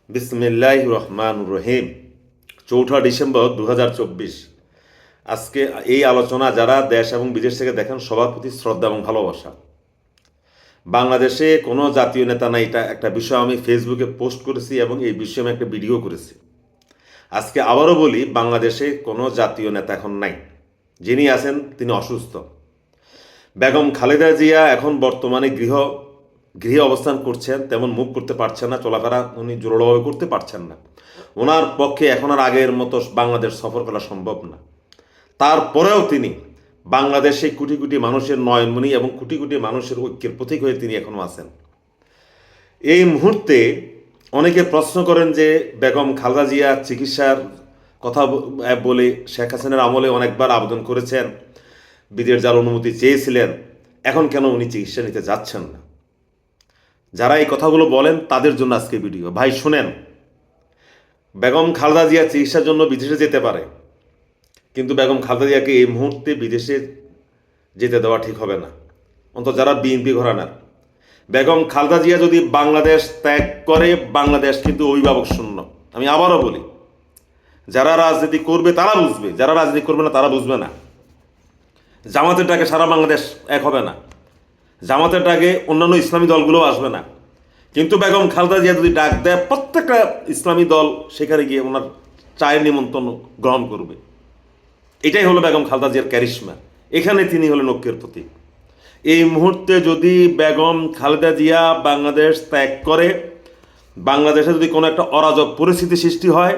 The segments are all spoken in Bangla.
বিসমিল্লাহির রহমানির রহিম। ৪ঠা ডিসেম্বর ২০২৪। আজকে এই আলোচনা যারা দেশ এবং বিদেশ থেকে দেখেন সবার প্রতি শ্রদ্ধা এবং ভালোবাসা। বাংলাদেশে কোনো জাতীয় নেতা নাই, এটা একটা বিষয় আমি ফেসবুকে পোস্ট করেছি এবং এই বিষয়ে আমি একটা ভিডিও করেছি। আজকে আবারও বলি, বাংলাদেশে কোনো জাতীয় নেতা এখন নাই। যিনি আছেন তিনি অসুস্থ। বেগম খালেদা জিয়া এখন বর্তমানে গৃহে অবস্থান করছেন, তেমন মুভ করতে পারছেন না, চলাফেরা উনি জোরালোভাবে করতে পারছেন না। ওনার পক্ষে এখন আর আগের মতো বাংলাদেশ সফর করা সম্ভব না। তারপরেও তিনি বাংলাদেশে কোটি কোটি মানুষের নয়নমণি এবং কোটি কোটি মানুষের ঐক্যের প্রতীক হয়ে তিনি এখনও আছেন। এই মুহূর্তে অনেকে প্রশ্ন করেন যে বেগম খালেদা জিয়া চিকিৎসার কথা বলে শেখ হাসিনার আমলে অনেকবার আবেদন করেছেন, বিদেশ যাওয়ার অনুমতি চেয়েছিলেন, এখন কেন উনি চিকিৎসা নিতে যাচ্ছেন না? যারা এই কথাগুলো বলেন তাদের জন্য আজকে ভিডিও। ভাই শুনেন, বেগম খালেদা জিয়া চিকিৎসার জন্য বিদেশে যেতে পারে, কিন্তু বেগম খালেদা জিয়াকে এই মুহূর্তে বিদেশে যেতে দেওয়া ঠিক হবে না। অন্তত যারা বিএনপি ঘরানার, বেগম খালেদা জিয়া যদি বাংলাদেশ ত্যাগ করে, বাংলাদেশ কিন্তু অভিভাবক শূন্য। আমি আবারও বলি, যারা রাজনীতি করবে তারা বুঝবে, যারা রাজনীতি করবে না তারা বুঝবে না। জামাতের ডাকে সারা বাংলাদেশ এক হবে না, জামাতের ডাকে অন্যান্য ইসলামী দলগুলোও আসবে না। কিন্তু বেগম খালেদা জিয়া যদি ডাক দেয়, প্রত্যেকটা ইসলামী দল সেখানে গিয়ে ওনার চায়ের নিমন্ত্রণ গ্রহণ করবে। এটাই হলো বেগম খালেদা জিয়ার ক্যারিশমা। এখানে তিনি হলেন ঐক্যের প্রতীক। এই মুহূর্তে যদি বেগম খালেদা জিয়া বাংলাদেশ ত্যাগ করে, বাংলাদেশে যদি কোনো একটা অরাজক পরিস্থিতি সৃষ্টি হয়,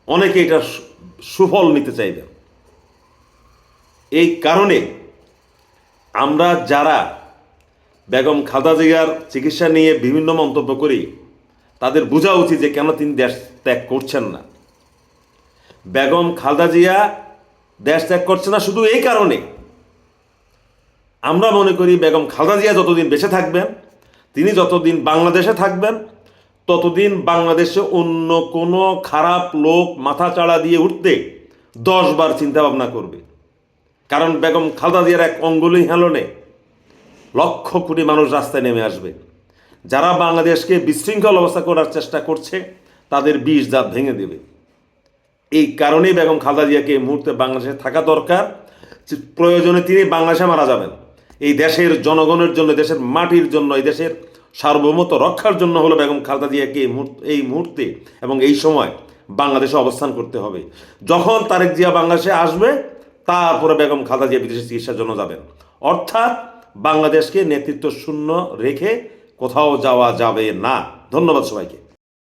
অনেকে এটা সুফল নিতে চাইবেন। এই কারণে আমরা যারা বেগম খালেদা জিয়ার চিকিৎসা নিয়ে বিভিন্ন মন্তব্য করি, তাদের বোঝা উচিত যে কেন তিনি দেশ ত্যাগ করছেন না। বেগম খালেদা জিয়া দেশ ত্যাগ করছে না শুধু এই কারণে, আমরা মনে করি বেগম খালেদা জিয়া যতদিন বেঁচে থাকবেন, তিনি যতদিন বাংলাদেশে থাকবেন, ততদিন বাংলাদেশে অন্য কোনো খারাপ লোক মাথা চাড়া দিয়ে উঠতে 10 বার চিন্তা ভাবনা করবে। কারণ বেগম খালেদা জিয়ার এক অঙ্গুলি হেলনে লক্ষ কোটি মানুষ রাস্তায় নেমে আসবে। যারা বাংলাদেশকে বিশৃঙ্খল অবস্থা করার চেষ্টা করছে, তাদের বিষ দাঁত ভেঙে দেবে। এই কারণেই বেগম খালেদা জিয়াকে এই মুহূর্তে বাংলাদেশে থাকা দরকার। প্রয়োজনে তিনি বাংলাদেশে মারা যাবেন। এই দেশের জনগণের জন্য, দেশের মাটির জন্য, এই দেশের সার্বভৌমত্ব রক্ষার জন্য হলো বেগম খালেদা জিয়াকে এই মুহূর্তে এবং এই সময় বাংলাদেশে অবস্থান করতে হবে। যখন তারেক জিয়া বাংলাদেশে আসবে, তারপরে বেগম খালেদা জিয়া বিদেশে চিকিৎসার জন্য যাবেন। অর্থাৎ বাংলাদেশকে নেতৃত্ব শূন্য রেখে কোথাও যাওয়া যাবে না। ধন্যবাদ সবাইকে।